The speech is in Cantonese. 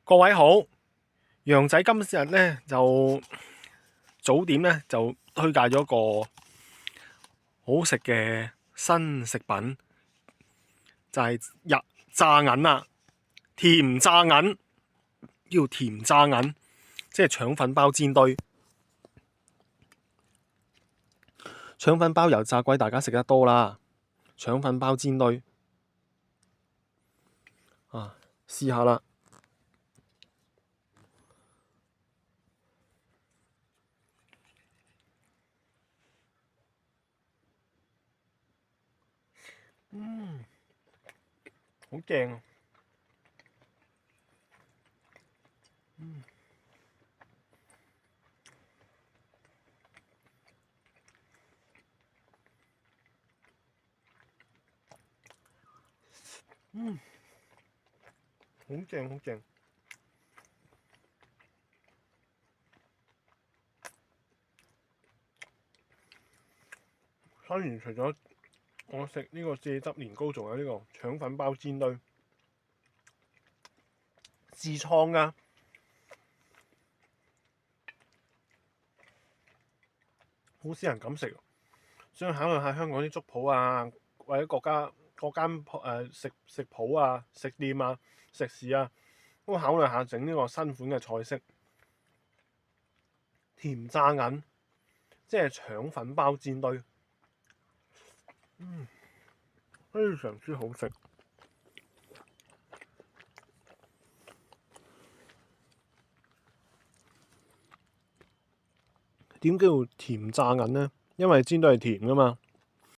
各位好，楊仔今日咧就早點咧就推介咗個好食嘅新食品，就係炸銀啦，甜炸銀，叫甜炸銀，即係腸粉包煎堆。腸粉包油炸鬼大家食得多啦，腸粉包煎堆啊，試下啦。好正啊！好正好正。當然除咗我食呢個蔗汁年糕，仲有呢個腸粉包煎堆，自創㗎，好少人敢食。想考慮下香港啲粥鋪啊，或者各間食鋪啊、食店啊、食肆啊，都考慮下整呢個新款嘅菜式，甜炸銀，即係腸粉包煎堆，非常之好食。點叫甜炸銀呢？因為煎堆係甜㗎嘛，